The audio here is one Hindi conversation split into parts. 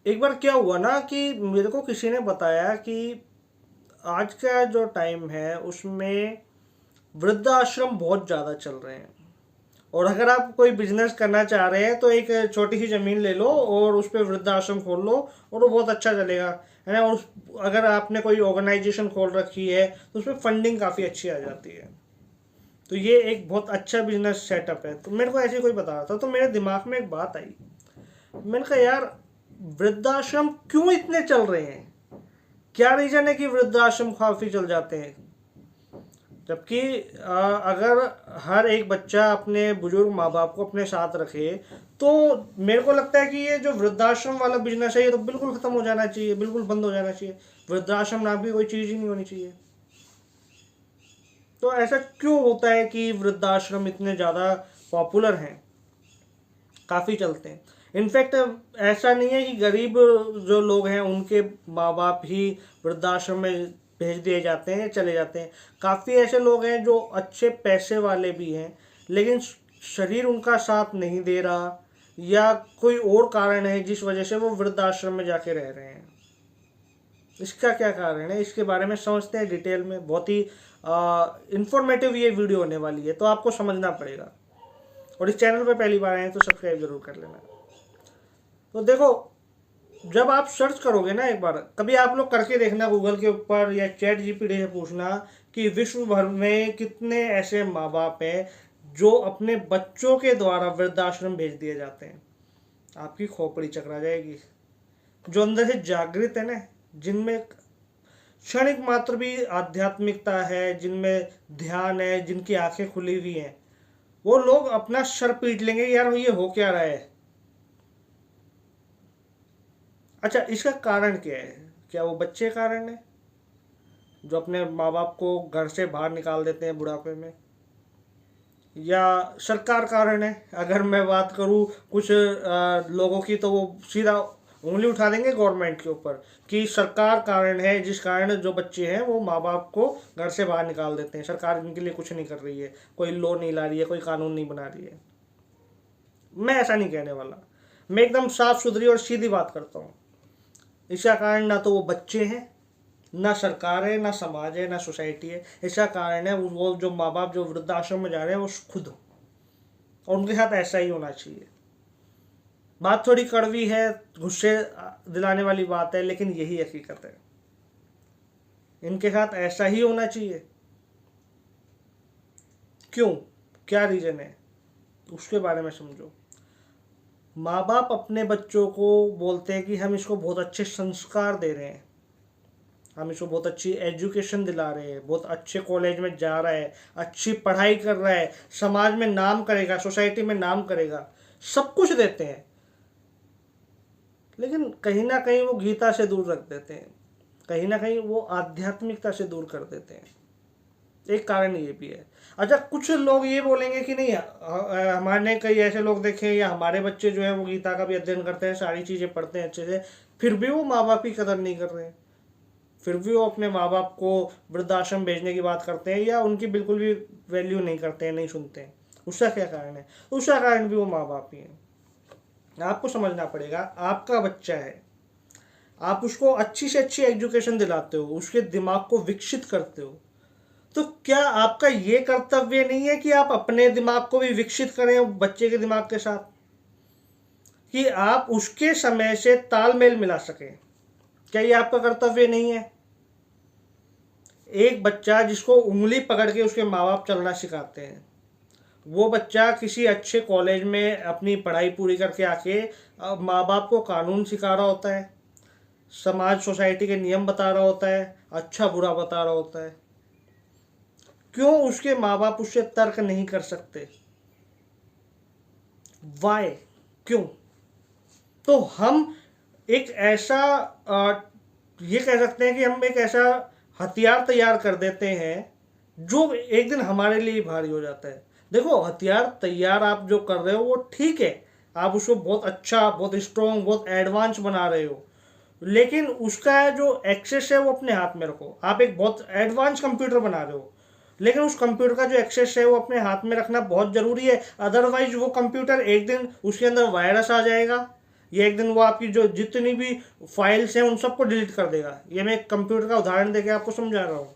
एक बार क्या हुआ ना कि मेरे को किसी ने बताया कि आज का जो टाइम है उसमें वृद्धाश्रम बहुत ज़्यादा चल रहे हैं। और अगर आप कोई बिजनेस करना चाह रहे हैं तो एक छोटी सी ज़मीन ले लो और उस पर वृद्धाश्रम खोल लो और वो बहुत अच्छा चलेगा, है ना। और अगर आपने कोई ऑर्गेनाइजेशन खोल रखी है तो उसमें फंडिंग काफ़ी अच्छी आ जाती है। तो ये एक बहुत अच्छा बिजनेस सेटअप है। तो मेरे को ऐसे ही कोई बता रहा था तो मेरे दिमाग में एक बात आई। मैंने कहा यार, वृद्धाश्रम क्यों इतने चल रहे हैं? क्या रीजन है कि वृद्धाश्रम काफी चल जाते हैं? जबकि अगर हर एक बच्चा अपने बुजुर्ग माँ बाप को अपने साथ रखे तो मेरे को लगता है कि ये जो वृद्धाश्रम वाला बिजनेस है ये तो बिल्कुल खत्म हो जाना चाहिए, बिल्कुल बंद हो जाना चाहिए। वृद्धाश्रम नाम की कोई चीज ही नहीं होनी चाहिए। तो ऐसा क्यों होता है कि वृद्धाश्रम इतने ज्यादा पॉपुलर हैं, काफ़ी चलते हैं? इनफैक्ट ऐसा नहीं है कि गरीब जो लोग हैं उनके माँ बाप ही वृद्धाश्रम में भेज दिए जाते हैं, चले जाते हैं। काफ़ी ऐसे लोग हैं जो अच्छे पैसे वाले भी हैं लेकिन शरीर उनका साथ नहीं दे रहा, या कोई और कारण है जिस वजह से वो वृद्धाश्रम में जाके रह रहे हैं। इसका क्या कारण है, इसके बारे में समझते हैं डिटेल में। बहुत ही इंफॉर्मेटिव ये वीडियो होने वाली है, तो आपको समझना पड़ेगा। और इस चैनल पे पहली बार आए हैं तो सब्सक्राइब जरूर कर लेना। तो देखो, जब आप सर्च करोगे ना, एक बार कभी आप लोग करके देखना गूगल के ऊपर या चैट जीपीटी से पूछना कि विश्व भर में कितने ऐसे माँ बाप हैं जो अपने बच्चों के द्वारा वृद्धाश्रम भेज दिए जाते हैं। आपकी खोपड़ी चकरा जाएगी। जो अंदर से जागृत है ना, जिनमें क्षणिक मात्र भी आध्यात्मिकता है, जिनमें ध्यान है, जिनकी आंखें खुली हुई हैं, वो लोग अपना सर पीट लेंगे यार ये हो क्या रहा है। अच्छा, इसका कारण क्या है? क्या वो बच्चे कारण है जो अपने माँ बाप को घर से बाहर निकाल देते हैं बुढ़ापे में, या सरकार कारण है? अगर मैं बात करूँ कुछ लोगों की तो वो सीधा उंगली उठा देंगे गवर्नमेंट के ऊपर कि सरकार कारण है जिस कारण जो बच्चे हैं वो माँ बाप को घर से बाहर निकाल देते हैं। सरकार इनके लिए कुछ नहीं कर रही है, कोई लॉ नहीं ला रही है, कोई कानून नहीं बना रही है। मैं ऐसा नहीं कहने वाला। मैं एकदम साफ सुथरी और सीधी बात करता हूँ। इसका कारण ना तो वो बच्चे हैं, ना सरकार है, ना समाज है, ना सोसाइटी है। इसका कारण है वो जो माँ बाप जो वृद्धाश्रम में जा रहे हैं वो खुद हो। और उनके साथ ऐसा ही होना चाहिए। बात थोड़ी कड़वी है, गुस्से दिलाने वाली बात है, लेकिन यही हकीकत है। इनके साथ ऐसा ही होना चाहिए। क्यों? क्या रीजन है उसके बारे में समझो। माँ बाप अपने बच्चों को बोलते हैं कि हम इसको बहुत अच्छे संस्कार दे रहे हैं, हम इसको बहुत अच्छी एजुकेशन दिला रहे हैं, बहुत अच्छे कॉलेज में जा रहा है, अच्छी पढ़ाई कर रहा है, समाज में नाम करेगा, सोसाइटी में नाम करेगा, सब कुछ देते हैं। लेकिन कहीं ना कहीं वो गीता से दूर रख देते हैं, कहीं ना कहीं वो आध्यात्मिकता से दूर कर देते हैं। एक कारण ये भी है। अच्छा, कुछ लोग ये बोलेंगे कि नहीं, हमारे कई ऐसे लोग देखे या हमारे बच्चे जो है वो गीता का भी अध्ययन करते हैं, सारी चीज़ें पढ़ते हैं अच्छे से, फिर भी वो माँ बाप की कदर नहीं कर रहे हैं, फिर भी वो अपने माँ बाप को वृद्धाश्रम भेजने की बात करते हैं या उनकी बिल्कुल भी वैल्यू नहीं करते हैं, नहीं सुनते हैं। उसका क्या कारण है? उसका कारण भी वो माँ बाप ही है। आपको समझना पड़ेगा, आपका बच्चा है, आप उसको अच्छी से अच्छी एजुकेशन दिलाते हो, उसके दिमाग को विकसित करते हो, तो क्या आपका ये कर्तव्य नहीं है कि आप अपने दिमाग को भी विकसित करें बच्चे के दिमाग के साथ, कि आप उसके समय से तालमेल मिला सकें? क्या ये आपका कर्तव्य नहीं है? एक बच्चा जिसको उंगली पकड़ के उसके माँ बाप चलना सिखाते हैं, वो बच्चा किसी अच्छे कॉलेज में अपनी पढ़ाई पूरी करके आके माँ बाप को कानून सिखा रहा होता है, समाज सोसाइटी के नियम बता रहा होता है, अच्छा बुरा बता रहा होता है। क्यों उसके माँ बाप उससे तर्क नहीं कर सकते? वाई? क्यों? तो हम एक ऐसा ये कह सकते हैं कि हम एक ऐसा हथियार तैयार कर देते हैं जो एक दिन हमारे लिए भारी हो जाता है। देखो, हथियार तैयार आप जो कर रहे हो वो ठीक है, आप उसको बहुत अच्छा, बहुत स्ट्रॉन्ग, बहुत एडवांस बना रहे हो, लेकिन उसका जो एक्सेस है वो अपने हाथ में रखो। आप एक बहुत एडवांस कंप्यूटर बना रहे हो, लेकिन उस कंप्यूटर का जो एक्सेस है वो अपने हाथ में रखना बहुत ज़रूरी है। अदरवाइज वो कंप्यूटर एक दिन उसके अंदर वायरस आ जाएगा, ये एक दिन वो आपकी जो जितनी भी फाइल्स हैं उन सबको डिलीट कर देगा। ये मैं एक कंप्यूटर का उदाहरण देके आपको समझा रहा हूँ।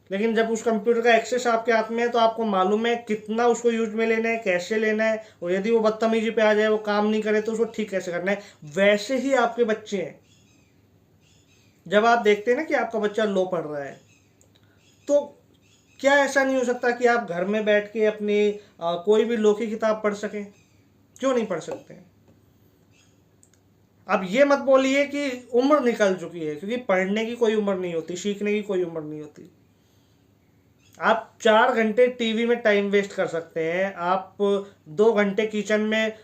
लेकिन जब उस कंप्यूटर का एक्सेस आपके हाथ में है तो आपको मालूम है कितना उसको यूज में लेना है, कैसे लेना है, और यदि वो बदतमीजी पे आ जाए, वो काम नहीं करे, तो उसको ठीक कैसे करना है। वैसे ही आपके बच्चे हैं। जब आप देखते हैं ना कि आपका बच्चा लो पढ़ रहा है, तो क्या ऐसा नहीं हो सकता कि आप घर में बैठ के अपनी कोई भी लो की किताब पढ़ सकें? क्यों नहीं पढ़ सकते? अब ये मत बोलिए कि उम्र निकल चुकी है, क्योंकि पढ़ने की कोई उम्र नहीं होती, सीखने की कोई उम्र नहीं होती। आप 4 घंटे टीवी में टाइम वेस्ट कर सकते हैं, आप 2 घंटे किचन में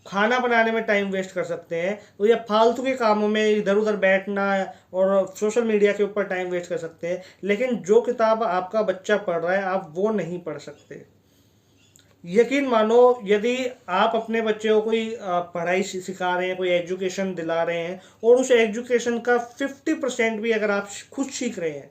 खाना बनाने में टाइम वेस्ट कर सकते हैं, तो ये फालतू के कामों में इधर उधर बैठना और सोशल मीडिया के ऊपर टाइम वेस्ट कर सकते हैं। लेकिन जो किताब आपका बच्चा पढ़ रहा है आप वो नहीं पढ़ सकते। यकीन मानो, यदि आप अपने बच्चे को कोई पढ़ाई सिखा रहे हैं, कोई एजुकेशन दिला रहे हैं, और उस एजुकेशन का 50% भी अगर आप खुद सीख रहे हैं,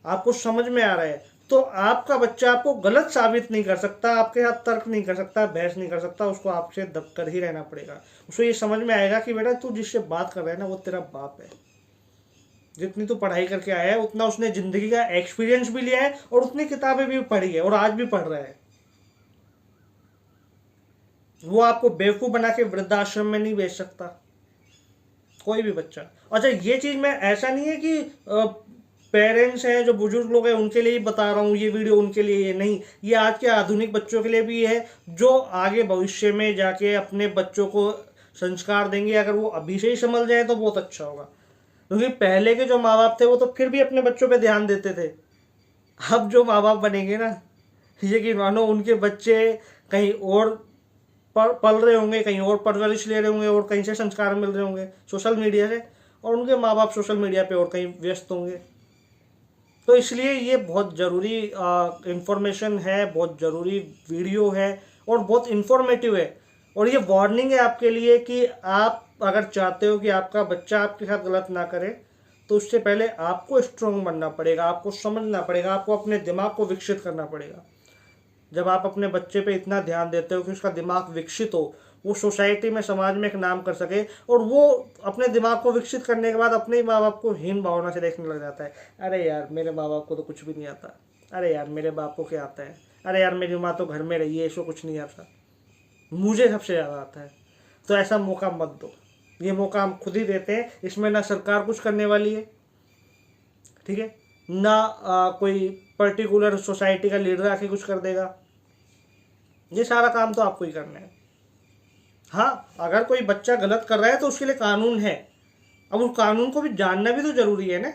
आपको समझ में आ रहा है, तो आपका बच्चा आपको गलत साबित नहीं कर सकता, आपके साथ तर्क नहीं कर सकता, बहस नहीं कर सकता। उसको आपसे दबकर ही रहना पड़ेगा। उसको ये समझ में आएगा कि बेटा तू जिससे बात कर रहा है ना वो तेरा बाप है। जितनी तू पढ़ाई करके आया है उतना उसने जिंदगी का एक्सपीरियंस भी लिया है और उतनी किताबें भी पढ़ी है और आज भी पढ़ रहा है। वो आपको बेवकूफ बना के वृद्धाश्रम में नहीं भेज सकता कोई भी बच्चा। अच्छा, ये चीज मैं ऐसा नहीं है कि पेरेंट्स हैं जो बुजुर्ग लोग हैं उनके लिए ही बता रहा हूँ, ये वीडियो उनके लिए ये नहीं, ये आज के आधुनिक बच्चों के लिए भी है, जो आगे भविष्य में जाके अपने बच्चों को संस्कार देंगे। अगर वो अभी से ही समझ जाए तो बहुत अच्छा होगा, क्योंकि पहले के जो माँ बाप थे वो तो फिर भी अपने बच्चों पे ध्यान देते थे। अब जो माँ बाप बनेंगे ना, ये कि मानो उनके बच्चे कहीं और पल रहे होंगे, कहीं और परवरिश ले रहे होंगे और कहीं से संस्कार मिल रहे होंगे सोशल मीडिया से, और उनके माँ बाप सोशल मीडिया पे और कहीं व्यस्त होंगे। तो इसलिए ये बहुत ज़रूरी इंफॉर्मेशन है, बहुत ज़रूरी वीडियो है और बहुत इन्फॉर्मेटिव है। और ये वार्निंग है आपके लिए कि आप अगर चाहते हो कि आपका बच्चा आपके साथ गलत ना करे, तो उससे पहले आपको स्ट्रॉन्ग बनना पड़ेगा, आपको समझना पड़ेगा, आपको अपने दिमाग को विकसित करना पड़ेगा। जब आप अपने बच्चे पे इतना ध्यान देते हो कि उसका दिमाग विकसित हो, वो सोसाइटी में, समाज में एक नाम कर सके, और वो अपने दिमाग को विकसित करने के बाद अपने माँ बाप को हीन भावना से देखने लग जाता है। अरे यार मेरे माँ बाप को तो कुछ भी नहीं आता, अरे यार मेरे बाप को क्या आता है, अरे यार मेरी माँ तो घर में रही है, इसको कुछ नहीं आता, मुझे सबसे ज़्यादा आता है। तो ऐसा मौका मत दो, ये मौका हम खुद ही देते हैं। इसमें ना सरकार कुछ करने वाली है, ठीक है, ना कोई पर्टिकुलर सोसाइटी का लीडर आके कुछ कर देगा। ये सारा काम तो आपको ही करना है। हाँ, अगर कोई बच्चा गलत कर रहा है तो उसके लिए कानून है, अब उस कानून को भी जानना भी तो जरूरी है ना।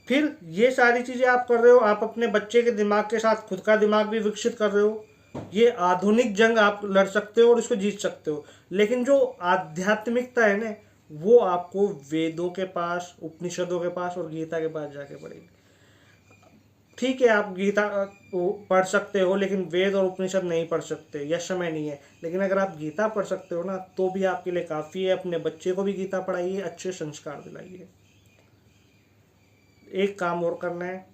फिर ये सारी चीजें आप कर रहे हो, आप अपने बच्चे के दिमाग के साथ खुद का दिमाग भी विकसित कर रहे हो। ये आधुनिक जंग आप लड़ सकते हो और इसको जीत सकते हो, लेकिन जो आध्यात्मिकता है ना, वो आपको वेदों के पास, उपनिषदों के पास और गीता के पास जाके पड़ेगी। ठीक है, आप गीता पढ़ सकते हो लेकिन वेद और उपनिषद नहीं पढ़ सकते, यह समय नहीं है। लेकिन अगर आप गीता पढ़ सकते हो ना, तो भी आपके लिए काफ़ी है। अपने बच्चे को भी गीता पढ़ाइए, अच्छे संस्कार दिलाइए। एक काम और करना है,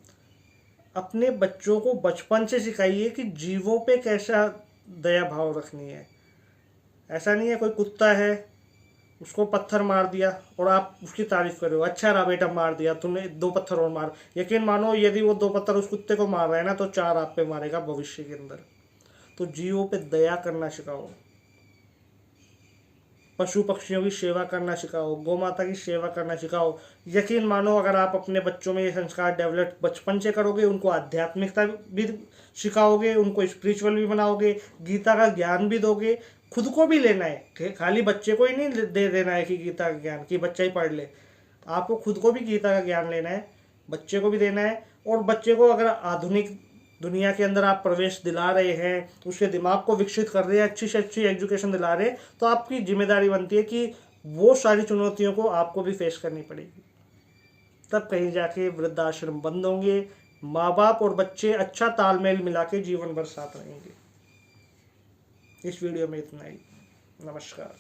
अपने बच्चों को बचपन से सिखाइए कि जीवों पे कैसा दया भाव रखनी है। ऐसा नहीं है कोई कुत्ता है, उसको पत्थर मार दिया और आप उसकी तारीफ कर रहे हो, अच्छा रहा बेटा मार दिया तुमने, 2 पत्थर और मार। यकीन मानो, यदि वो 2 पत्थर उस कुत्ते को मार रहा है ना, तो 4 आप पे मारेगा भविष्य के अंदर। तो जीवों पे दया करना सिखाओ, पशु पक्षियों की सेवा करना सिखाओ, गौ माता की सेवा करना सिखाओ। यकीन मानो, अगर आप अपने बच्चों में ये संस्कार डेवलप बचपन से करोगे, उनको आध्यात्मिकता भी सिखाओगे, उनको स्पिरिचुअल भी बनाओगे, गीता का ज्ञान भी दोगे, खुद को भी लेना है, खाली बच्चे को ही नहीं दे देना है कि गीता का ज्ञान कि बच्चा ही पढ़ ले। आपको खुद को भी गीता का ज्ञान लेना है, बच्चे को भी देना है। और बच्चे को अगर आधुनिक दुनिया के अंदर आप प्रवेश दिला रहे हैं, उसके दिमाग को विकसित कर रहे हैं, अच्छी से अच्छी एजुकेशन दिला रहे हैं, तो आपकी जिम्मेदारी बनती है कि वो सारी चुनौतियों को आपको भी फेस करनी पड़ेगी। तब कहीं जाके वृद्धाश्रम बंद होंगे, माँ बाप और बच्चे अच्छा तालमेल मिला के जीवन भर साथ रहेंगे। इस वीडियो में इतना ही। नमस्कार।